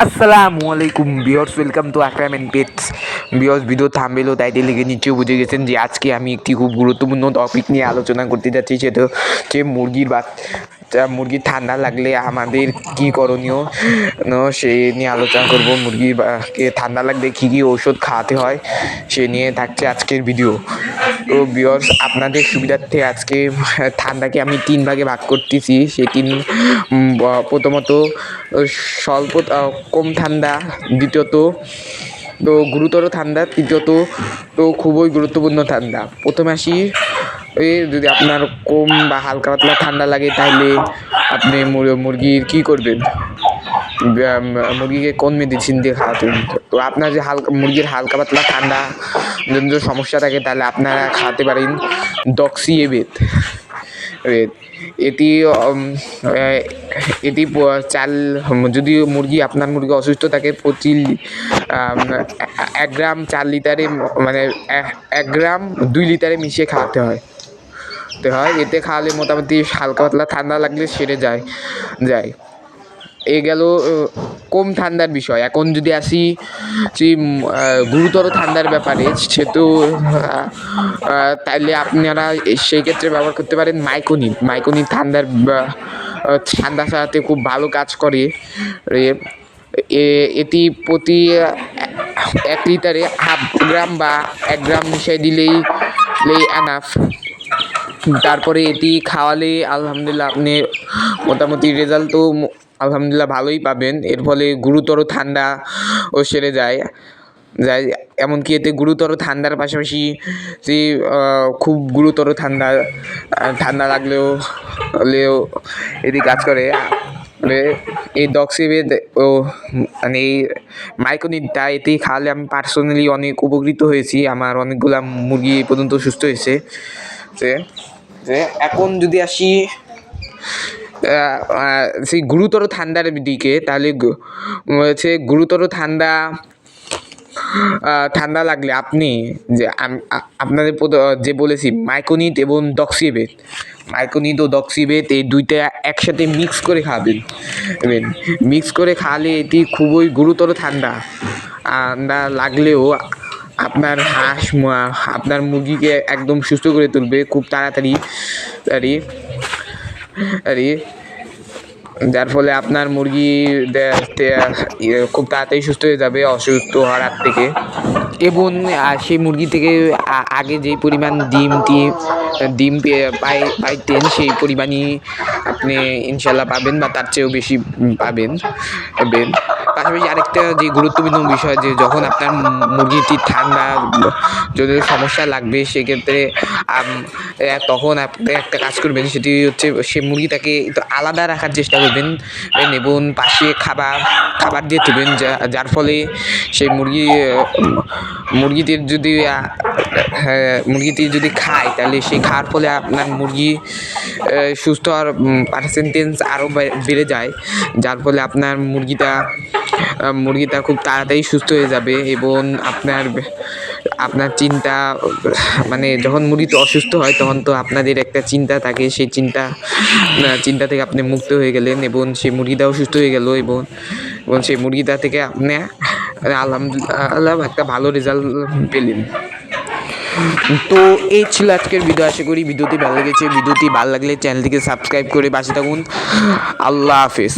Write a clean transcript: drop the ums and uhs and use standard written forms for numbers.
আসসালামু আলাইকুম viewers, welcome to Akram and pets. Viewers, video thumbnail ও টাইটেল লিখে নিশ্চয়ই বুঝে গেছেন যে আজকে আমি একটি খুব গুরুত্বপূর্ণ টপিক নিয়ে আলোচনা করতে যাচ্ছি। সেটা হচ্ছে মুরগির ঠান্ডা লাগলে আমাদের কি করণীয়, সে নিয়ে আলোচনা করব। মুরগিকে ঠান্ডা লাগলে কী কী ঔষধ খাওয়াতে হয় সে নিয়ে থাকছে আজকের ভিডিও। তো ভিউয়ার্স, আপনাদের সুবিধার্থে আজকে ঠান্ডাকে আমি 3 ভাগে ভাগ করতেছি। সেই প্রথমত স্বল্প কম ঠান্ডা, দ্বিতীয়ত তো গুরুতর ঠান্ডা, তৃতীয়ত তো খুবই গুরুত্বপূর্ণ ঠান্ডা। প্রথমে আসি, যদি আপনার কম বা হালকা পাতলা ঠান্ডা লাগে তাহলে আপনি মুরগির কী করবেন, মুরগিকে কোন মেডিসিন দিয়ে খাওয়াতেন। তো আপনার যে মুরগির হালকা পাতলা ঠান্ডা যদি সমস্যা থাকে তাহলে আপনারা খাওয়াতে পারেন ডক্সিএবেট। এটি এটি চাল, যদি আপনার মুরগি অসুস্থ থাকে, প্রতি 1 গ্রাম 4 লিটারে, মানে 1 গ্রাম 2 লিটারে মিশিয়ে খাওয়াতে হয়। এতে খাওয়ালে মোটামুটি হালকা পাতলা ঠান্ডা লাগলে সেরে যায়। এ গেল কম ঠান্ডার বিষয়। এখন যদি আসি গুরুতর ঠান্ডার ব্যাপারে, সেহেতু তাইলে আপনারা সেই ক্ষেত্রে ব্যবহার করতে পারেন মাইকোনিট। ঠান্ডা সারাতে খুব ভালো কাজ করে। এটি প্রতি 1 লিটারে 1/2 গ্রাম বা 1 গ্রাম মিশিয়ে দিলেই এনাফ। তারপরে এটি খাওয়ালে আলহামদুলিল্লাহ আপনি মোটামুটি রেজাল্ট তো আলহামদুলিল্লাহ ভালোই পাবেন। এর ফলে গুরুতর ঠান্ডা ও সেরে যায়। এমনকি এতে গুরুতর ঠান্ডার পাশাপাশি খুব গুরুতর ঠান্ডা লাগলেও এটি কাজ করে। এই ডক্সিবেট ও মানে এই মাইকোনিটটা, এটি খাওয়ালে আমি পার্সোনালি অনেক উপকৃত হয়েছি। আমার অনেকগুলা মুরগি এই পর্যন্ত সুস্থ হয়েছে। এখন যদি আসি সেই গুরুতর ঠান্ডার দিকে, তাহলে হচ্ছে গুরুতর ঠান্ডা লাগলে আপনি আপনাদের যে বলেছি মাইকোনিট এবং ডক্সিবেট, এই দুইটা একসাথে মিক্স করে খাবেন। মিক্স করে খাওয়ালে এটি খুবই গুরুতর ঠান্ডা লাগলেও আপনার মুরগিকে একদম সুস্থ করে তুলবে খুব তাড়াতাড়ি। যার ফলে আপনার মুরগি খুব তাড়াতাড়ি সুস্থ হয়ে যাবে অসুস্থ হওয়ার হাত থেকে। এবং সেই মুরগি থেকে আগে যেই পরিমাণ ডিম পাইতেন, সেই পরিমাণই আপনি ইনশাল্লাহ পাবেন বা তার চেয়েও বেশি পাবেন। পাশাপাশি আরেকটা যে গুরুত্বপূর্ণ বিষয়, যে যখন আপনার মুরগিটি ঠান্ডা যদি সমস্যা লাগবে, সেক্ষেত্রে তখন আপনি একটা কাজ করবেন, সেটি হচ্ছে সে মুরগিটাকে একটু আলাদা রাখার চেষ্টা করবেন এবং পাশে খাবার দিয়ে দেবেন, যার ফলে সেই মুরগিটির যদি খায়, তাহলে সেই খাওয়ার ফলে আপনার মুরগি সুস্থ হওয়ার পার্সেন্টেজ আরও বেড়ে যায়। যার ফলে আপনার মুরগিটা খুব তাড়াতাড়ি সুস্থ হয়ে যাবে। এবং আপনার চিন্তা, মানে যখন মুরগিটা অসুস্থ হয় তখন তো আপনাদের একটা চিন্তা থাকে, সেই চিন্তা থেকে আপনি মুক্ত হয়ে গেলেন এবং সেই মুরগিটাও সুস্থ হয়ে গেল এবং সেই মুরগিটা থেকে আপনি আলহামদুলিল্লাহ একটা ভালো রেজাল্ট পেলেন। তো এই ছিল আজকের ভিডিও। আশা করি ভিডিওটি ভালো লেগেছে। ভিডিওটি ভালো লাগলে চ্যানেলটিকে সাবস্ক্রাইব করে পাশে থাকুন। আল্লাহ হাফেজ।